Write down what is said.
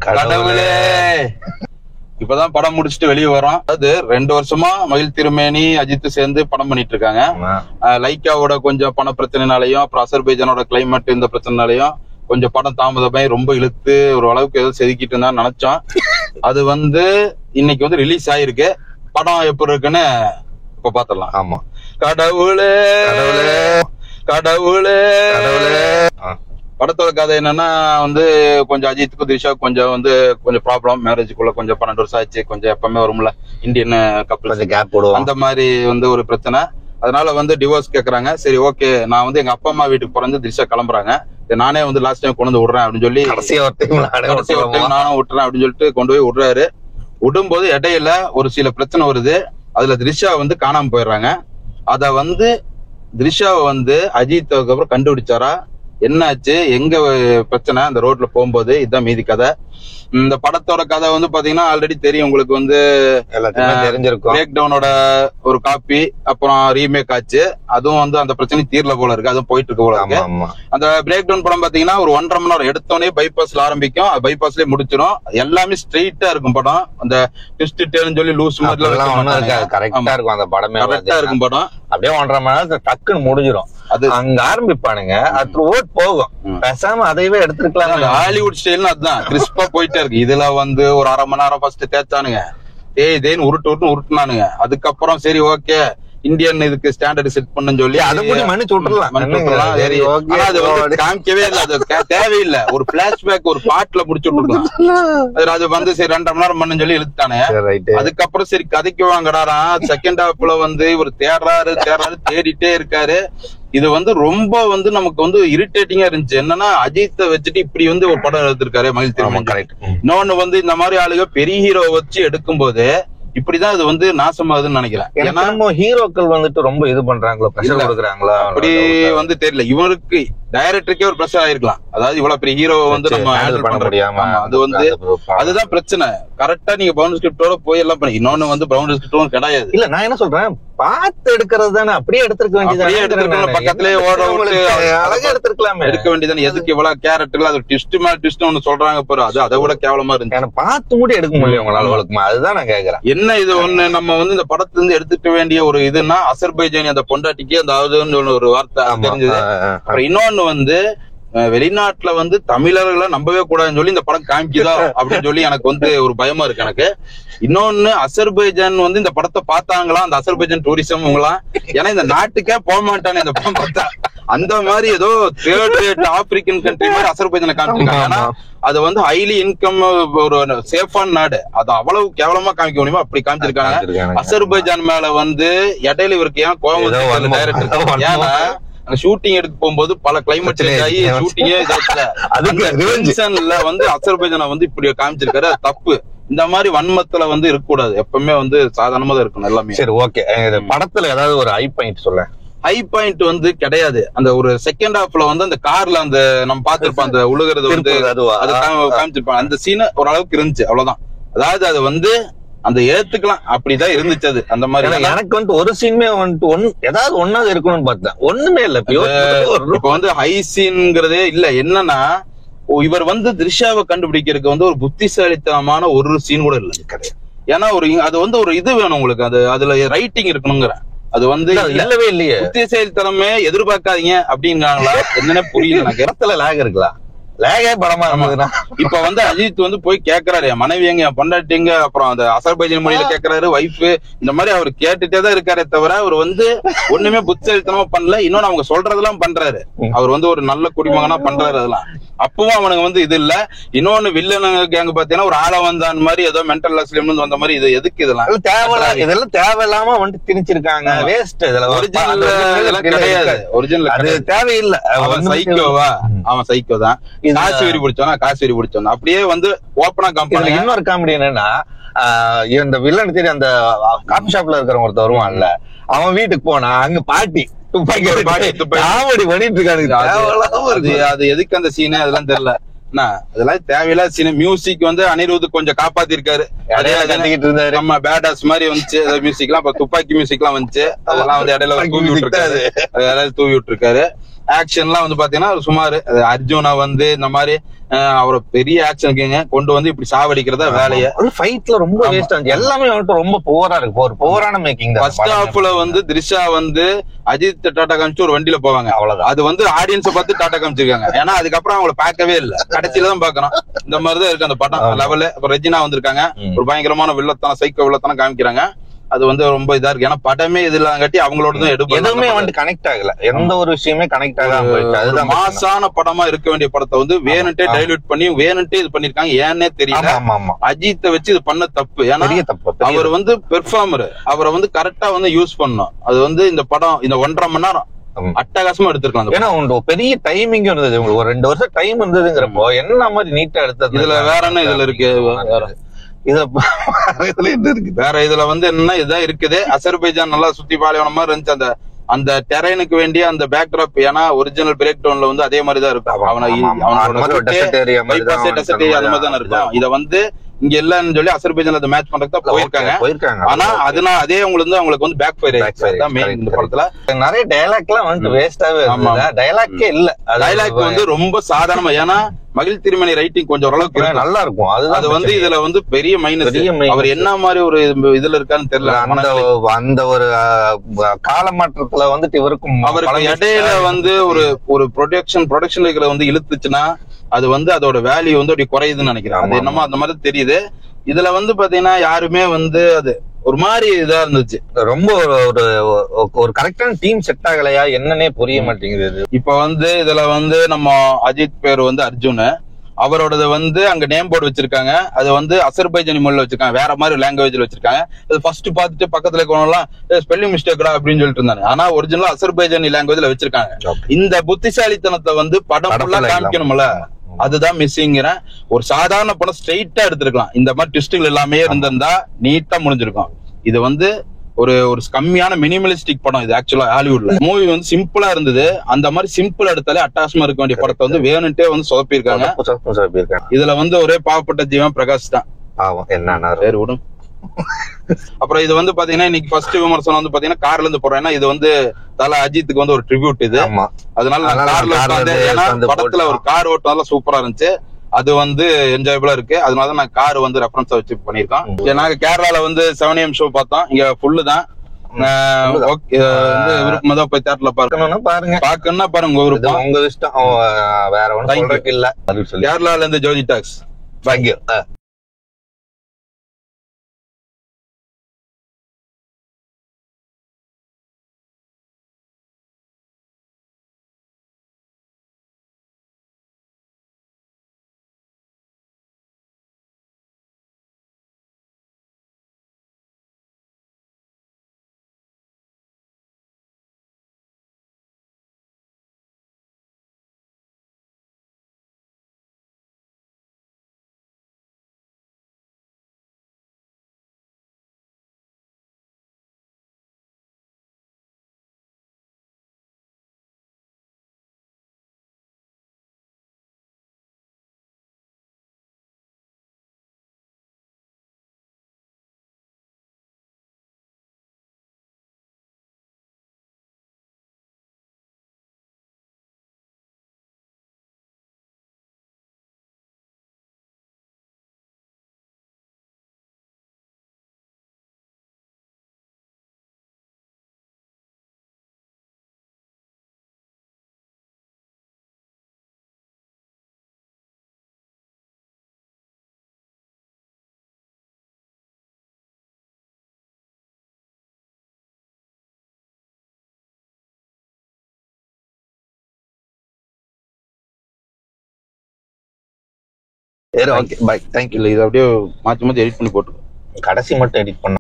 கடவுளே. இப்பதான் படம் முடிச்சுட்டு வெளியே வரோம். அது 2 வருஷமா மகிழ் திருமேனி அஜித் சேர்ந்து படம் பண்ணிட்டு இருக்காங்க. லைக்காவோட கொஞ்சம் பண பிரச்சனைனாலையும் அப்புறம் அசர்பைஜானோட கிளைமேட் இந்த பிரச்சனைனாலையும் கொஞ்சம் படம் தாமதமாயி ரொம்ப இழுத்து ஒரு அளவுக்கு ஏதோ செதுக்கிட்டு இருந்தா நினைச்சோம். அது இன்னைக்கு ரிலீஸ் ஆயிருக்கு. படம் எப்படி இருக்குன்னு இப்ப பாத்திரலாம். ஆமா. கடவுளே கடவுளே கடவுளே. படத்தோட கதை என்னன்னா கொஞ்சம் அஜித்துக்கும் திரிஷாவுக்கும் கொஞ்சம் ப்ராப்ளம். மேரேஜுக்குள்ள கொஞ்சம் 12 வருஷம் ஆச்சு. கொஞ்சம் எப்பவுமே வரும்ல இந்தியன் கப்பல் கேப் போடுவோம், அந்த மாதிரி ஒரு பிரச்சனை. அதனால டிவோர்ஸ் கேக்குறாங்க. சரி ஓகே, நான் எங்க அப்பா அம்மா வீட்டுக்கு பிறந்து திரிஷா கிளம்புறாங்க. நானே லாஸ்ட் டைம் கொண்டு விடுறேன் அப்படின்னு சொல்லி நானும் விட்டுறேன் அப்படின்னு சொல்லிட்டு கொண்டு போய் விடுறாரு. விடும்போது இடையில ஒரு சில பிரச்சனை வருது. அதுல திரிஷா காணாம போயிடுறாங்க. அத திரிஷாவை அஜித் அப்புறம் கண்டுபிடிச்சாரா, என்னாச்சு, எங்க பிரச்சனை, அந்த ரோட்ல போகும்போது. இதுதான் மீதி கதை. இந்த படத்தோட கதை பாத்தீங்கன்னா ஆல்ரெடி தெரியும் உங்களுக்கு. தெரிஞ்சிருக்கும். பிரேக் டவுனோட ஒரு காப்பி, அப்புறம் ரீமேக் ஆச்சு. அதுவும் அந்த பிரச்சனை தீர்ல போல இருக்கு. அதுவும் போயிட்டு இருக்கு போல இருக்கு. அந்த பிரேக் டவுன் படம் பாத்தீங்கன்னா ஒரு 1.5 மணி நேரம் எடுத்தோடனே பைபாஸ்ல ஆரம்பிக்கும், பைபாஸ்லயே முடிச்சிடும். எல்லாமே ஸ்ட்ரெயிட்டா இருக்கும் படம். அந்த ட்விஸ்ட் டேர்னு சொல்லி லூஸ் மாதிரி கரெக்டா இருக்கும். அந்த படமே கரெக்டா இருக்கும் படம். அப்படியே 1.5 மணி நேரத்துல டக்குன்னு முடிஞ்சிடும். அது அங்க ஆரம்பிப்பானுங்க, அது ஓட் போகும். பேசாம அதையவே எடுத்துருக்கலாம். ஹாலிவுட் ஸ்டைல்னு அதுதான் கிறிஸ்பா போயிட்டே இருக்கு. இதுல ஒரு 1/2 மணி நேரம் ஃபர்ஸ்ட் தேய்ச்சானுங்க, தேன்னு உருட்டுனானுங்க. அதுக்கப்புறம் சரி ஓகே இந்தியன் இதுக்கு ஸ்டாண்டர்ட் செட் பண்ணுன்னு சொல்லி அதை மன்னிச்சு விட்டுறலாம். காமிக்கவே இல்லை, அது தேவையில்லை. ஒரு பிளாஷ்பேக் ஒரு பாட்டுல முடிச்சு விட்டுருக்கலாம். அது சரி 2.5 மணி நேரம் பண்ணு சொல்லி இழுத்தானே. அதுக்கப்புறம் சரி கதைக்கு வாங்கடாராம். செகண்ட் ஹாப்ல இவர் தேடுறாரு தேடிட்டே இருக்காரு. இது ரொம்ப நமக்கு இரிட்டேட்டிங்கா இருந்துச்சு. என்னன்னா அஜித்தை வச்சுட்டு இப்படி ஒரு படம் எடுத்திருக்காரு மகிழ் திருமணி. இன்னொன்னு இந்த மாதிரி ஆளுங்க பெரிய ஹீரோ வச்சு எடுக்கும் போது இப்படிதான் இது நாசமாகுதுன்னு நினைக்கிறேன். ஏன்னா ஹீரோக்கள் ரொம்ப இது பண்றாங்களோ, பிரஷர் கொடுக்குறாங்களா அப்படி தெரியல. இவருக்கு டைரக்டருக்கே ஒரு பிரஷர் ஆயிருக்கலாம். அதாவது இவ்வளவு பெரிய ஹீரோ நம்ம ஹேண்டில் பண்ண முடியாம, அது அதுதான் பிரச்சனை. கரெக்டா நீங்க பிரவுன் ஸ்கிரிப்டோட போய் எல்லாம் பண்ணி. இன்னொன்னு பிரவுன் ஸ்கிரிப்டும் கிடையாது. இல்ல நான் என்ன சொல்றேன், பார்த்து எடுக்கிறது தானே. அப்படியே எடுத்துருக்க வேண்டியது, பக்கத்திலேயே ஓட அழகா எடுத்துருக்கலாமே. எடுக்க வேண்டியதானே. எதுக்கு இவ்வளவு கேரக்டர் அது ட்விஸ்ட் மேல ட்விஸ்ட் ஒண்ணு சொல்றாங்க பாரு, அது அதை விட கேவலமா இருந்துச்சு. பார்த்து கூட எடுக்க முடியும் உங்களால வழக்குமா? அதுதான் நான் கேக்குறேன். என்ன இது நம்ம இந்த படத்துல எடுத்துக்க வேண்டிய ஒரு இதுன்னா அசர்பைஜானி அந்த பொண்டாட்டிக்கு அந்த ஆகுதுன்னு ஒரு வார்த்தை தெரிஞ்சது. அப்புறம் இன்னொன்னு வெளிநாட்டுல தமிழர்களை நம்பவே கூடாதுன்னு சொல்லி இந்த படம் காமிக்குதா அப்படின்னு சொல்லி எனக்கு ஒரு பயமா இருக்கு எனக்கு. இன்னொன்னு அசர்பைஜான் இந்த படத்தை பார்த்தாங்களா, அந்த அசர்பைஜான் டூரிசம் உங்களா? ஏன்னா இந்த நாட்டுக்கே போக மாட்டானே இந்த படம் பார்த்தா. அந்த மாதிரி ஏதோ தேர்ட் ரேட் ஆப்பிரிக்கன் கண்ட்ரி மாதிரி அசர்பைஜானை காமிச்சிருக்காங்க. ஆனா அது ஹைலி இன்கம் ஒரு சேஃபான நாடு. அது அவ்வளவு கேவலமா காமிக்க முடியுமா அப்படி காமிச்சிருக்காங்க. அசர்பைஜான் மேல இடையில இவருக்கு ஏன் கோபம் டைரக்டர்? ஏன்னா ஷூட்டிங் எடுக்க போகும்போது பல கிளைமேட் சேஞ்ச் ஆகி ஷூட்டிங்கே அசர்பைஜானை இப்படி காமிச்சிருக்காரு. அது தப்பு. இந்த மாதிரி வன்மத்துல இருக்கக்கூடாது. எப்பவுமே சாதாரணமா தான் இருக்கணும் எல்லாமே. சரி ஓகே, படத்துல ஏதாவது ஒரு ஹை பாயிண்ட் சொல்ல. ஹை பாயிண்ட் கிடையாது. அந்த ஒரு செகண்ட் ஹாஃப்ல அந்த கார்ல அந்த நம்ம பாத்துருப்போம், அந்த உழுகிறது அது காமிச்சிருப்பாங்க. அந்த சீன் ஓரளவுக்கு இருந்துச்சு, அவ்வளவுதான். அதாவது அது அந்த ஏத்துக்கலாம், அப்படிதான் இருந்துச்சு அது. அந்த மாதிரி எனக்கு ஒரு சீனுமே ஏதாவது ஒன்னாவது இருக்கணும்னு பார்த்தேன். ஒண்ணுமே இல்ல. இப்ப ஹை சீன்ங்கிறதே இல்ல. என்னன்னா இவர் திரிஷாவை கண்டுபிடிக்கிறதுக்கு ஒரு புத்திசாலித்தனமான ஒரு சீன் கூட இல்ல கிடையாது. ஏன்னா அது ஒரு இது வேணும் உங்களுக்கு. அதுல ரைட்டிங் இருக்கணுங்கிற அது இல்லவே இல்லையே. புத்திசாலித்தனமே எதிர்பார்க்காதீங்க அப்படிங்கிறாங்களா என்னன்னு புரியல. எனக்கு இடத்துல லேக் இருக்கலாம். லேகே படமா இருந்ததுன்னா இப்ப அஜித் போய் கேக்குறாரு, என் மனைவி எங்க, என் பொண்டாட்டிங்க, அப்புறம் அந்த அசர்பைஜான் மொழியில கேக்குறாரு, வைஃப், இந்த மாதிரி அவர் கேட்டுட்டே தான் இருக்காரே தவிர அவர் ஒண்ணுமே புத்திசாலித்தனமா பண்ணல. இன்னொன்னு அவங்க சொல்றதெல்லாம் பண்றாரு. அவர் ஒரு நல்ல குடிமகனா பண்றாரு. அதெல்லாம் அப்பவும் அவனுக்கு இது இல்ல. இன்னொன்னு வில்லன் கேங்க பாத்தீங்கன்னா ஒரு ஆள வந்தான் மாதிரி ஏதோ மென்டல் அஸ்லிம் வந்த மாதிரி. இது எதுக்கு இதெல்லாம் இதெல்லாம் தேவையில்லாம திணிச்சிருக்காங்க. வேஸ்ட். இதெல்லாம் கிடையாது. ஒரிஜினல் அது தேவையில்லை. அவன் சைக்கோவா? அவன் சைக்கோ தான். காசு வெறி பிடிச்சோன்னா அப்படியே ஓப்பனா காம்பி. இன்னொரு காமெடி என்னன்னா, இந்த வில்லன் தெரியும், அந்த காபி ஷாப்ல இருக்கிற ஒருத்தர் வருவான்ல, அவன் வீட்டுக்கு போனா அங்க பாட்டி துப்பாக்கி பண்ணிட்டு இருக்கானுங்க. அது எதுக்கு அந்த சீனு அதெல்லாம் தெரியல. அதெல்லாம் தேவையில்லாத சீன். மியூசிக் அனிருத் கொஞ்சம் காப்பாத்தி இருக்காரு. நம்ம பேடாஸ் மாதிரி வந்துச்சு மியூசிக் எல்லாம். துப்பாக்கி மியூசிக் எல்லாம் வந்துச்சு. அதெல்லாம் இடையில தூவி விட்டு இருக்காரு. ஆக்ஷன்லாம் வந்து பாத்தீங்கன்னா சுமார் அர்ஜுனா வந்து இந்த மாதிரி அவரை பெரிய ஆக்ஷனுக்குங்க கொண்டு வந்து இப்படி சாவடிக்கிறதா வேலையை. ஃபைட்ல ரொம்ப வேஸ்ட் ஆச்சு, எல்லாமே வந்துட்டு ரொம்ப போரா இருக்கு, ஒரு போரான மேக்கிங். ஃபர்ஸ்ட் ஹாஃப்ல வந்து திரிஷா வந்து அஜித் டாடா காமிச்சு ஒரு வண்டியில போவாங்க, அவ்வளவுதான். அது வந்து ஆடியன்ஸை பார்த்து டாடா காமிச்சிருக்காங்க. ஏன்னா அதுக்கப்புறம் அவங்களை பார்க்கவே இல்லை, கடைசியில தான் பாக்குறோம். இந்த மாதிரிதான் இருக்கு அந்த படம் லெவலு. அப்ப ரெஜினா வந்திருக்காங்க, ஒரு பயங்கரமான வில்லத்தனம், சைக்கோ வில்லத்தனம் காமிக்கிறாங்க. அது வந்து ரொம்ப இதா இருக்கு. ஏன்னா படமே இதுல கட்டி அவங்களோட தான் எடுப்போம், எதுவுமே வந்து கனெக்ட் ஆகல, எந்த ஒரு விஷயமே கனெக்ட் ஆகாம. அதுதான் மாசான படமா இருக்க வேண்டிய படத்தை வந்து வேணுட்டே டைல்யூட் பண்ணி வேணுட்டே இது பண்ணிருக்காங்க. ஏன்னே தெரியல. அஜித்தை வச்சு இது பண்ண தப்பு. ஏன்னா அவர் வந்து பெர்ஃபார்மர், அவரை வந்து கரெக்டா வந்து யூஸ் பண்ணணும். அது வந்து இந்த படம் இந்த 1.5 மணி நேரம் அட்டகாசமா எடுத்திருக்கலாம். ஏன்னா பெரிய டைமிங் இருந்தது, உங்களுக்கு ஒரு 2 வருஷம் டைம் இருந்ததுங்கிறப்போ என்ன மாதிரி நீட்டா எடுத்தது. இதுல வேற என்ன இதுல இருக்கு, வேற இதுல வந்து என்ன இதான் இருக்குது. அசர்பைஜான் நல்லா சுத்தி பாலைவன மாதிரி இருந்துச்சு. அந்த அந்த டெரைனுக்கு வேண்டிய அந்த பேக்ட்ராப், ஏன்னா ஒரிஜினல் பிரேக் டவுன்ல வந்து அதே மாதிரிதான் இருக்கும். அந்த மாதிரிதான் இருக்கும். இத வந்து இங்க இல்லன்னு சொல்லி அசர்பைஜான்ல அதை மேட்ச் பண்றதுக்கு போயிருக்காங்க. ஆனா அதனால அதே அவங்களுக்கு வந்து பேக் ஃபயர் ஆயிடுச்சு. இந்த படத்துல நிறைய டைலாக் எல்லாம் வந்து வேஸ்டாவே, டைலாக்கே இல்ல. டைலாக் வந்து ரொம்ப சாதாரணமா, ஏன்னா மகிழ் திருமணி ரைட்டிங் கொஞ்சம் ஓரளவுக்கு நல்லா இருக்கும். அது வந்து இதுல வந்து பெரிய மைனஸ். அவர் என்ன மாதிரி ஒரு இதுல இருக்கான்னு தெரியல. அந்த ஒரு காலமாற்றத்துல வந்துட்டு இவருக்கும் அவருக்கு இடையில வந்து ஒரு ப்ரொடக்ஷன் இருக்கிற வந்து இழுத்துச்சுன்னா அது வந்து அதோட வேல்யூ வந்து அப்படி குறையுதுன்னு நினைக்கிறேன். அது என்னமோ அந்த மாதிரி தெரியுது. இதுல வந்து பாத்தீங்கன்னா யாருமே வந்து அது ஒரு மாதிரி இதா இருந்துச்சு. ரொம்ப ஒரு கரெக்டான டீம் செட் ஆகலையா என்னன்னே புரிய மாட்டேங்குது. இப்ப வந்து இதுல வந்து நம்ம அஜித் பேர் வந்து அர்ஜுன், அவரோடது வந்து அங்க நேம் போர்டு வச்சிருக்காங்க. அது வந்து அசர்பைஜானி மொழியில வச்சிருக்காங்க, வேற மாதிரி லாங்குவேஜ்ல வச்சிருக்காங்க. அது ஃபர்ஸ்ட் பார்த்துட்டு பக்கத்துல இருக்கவங்கலாம் ஸ்பெல்லிங் மிஸ்டேக்டா அப்படின்னு சொல்லிட்டு இருந்தாங்க. ஆனா ஒரிஜினலா அசர்பைஜானி லாங்குவேஜ்ல வச்சிருக்காங்க. இந்த புத்திசாலித்தனத்தை வந்து படம் ஃபுல்லா காமிக்கணும்ல, அதுதான் மிஸ்ஸிங்கிறேன். ஒரு சாதாரண படம் ஸ்ட்ரெயிட்டா எடுத்திருக்கலாம். இந்த மாதிரி ட்விஸ்ட்கள் எல்லாமே இருந்திருந்தா நீட்டா முடிஞ்சிருக்கும். இது வந்து ஒரு கம்மியான மினிமலிஸ்டிக் படம் இது. ஆக்சுவலா ஹாலிவுட்ல மூவி வந்து சிம்பிளா இருந்தது. அந்த மாதிரி சிம்பிள் எடுத்தாலே அட்டாசமா இருக்க வேண்டிய படத்தை வந்து வேணுன்ட்டே வந்து சொதப்பிருக்காங்க. இதுல வந்து ஒரே பாவப்பட்ட ஜீவன் பிரகாஷ் தான். என்ன விடும். அப்புறம் இது வந்து பாத்தீங்கன்னா இன்னைக்கு ஃபர்ஸ்ட் விமர்சனம் வந்து பாத்தீங்கன்னா கார்ல இருந்து போறேன். ஏன்னா இது வந்து தல அஜித்துக்கு வந்து ஒரு ட்ரிபியூட் இது. அதனால நான் கார்ல உட்காந்து, ஏன்னா படத்துல ஒரு கார் ஓட்டுனால சூப்பரா இருந்துச்சு. அது வந்து என்ஜாயபிளா இருக்கு. அதனால நான் கார் வந்து ரெஃபரன்ஸா வச்சு பண்ணிருக்கோம். நாங்க கேரளால வந்து 7 AM ஷோ பார்த்தோம். இங்க ஃபுல்லு தான். விருப்பமா தான் போய் தியேட்டர்ல பாருங்கன்னா பாருங்க, உங்க இஷ்டம், வேற ஒன்றும் இல்ல. கேரளால இருந்து Jothi talks. Thank you. Okay bye, thank you. இது அப்படியே மாத்தி எடிட் பண்ணி போட்டு கடைசி மட்டும் எடிட் பண்ண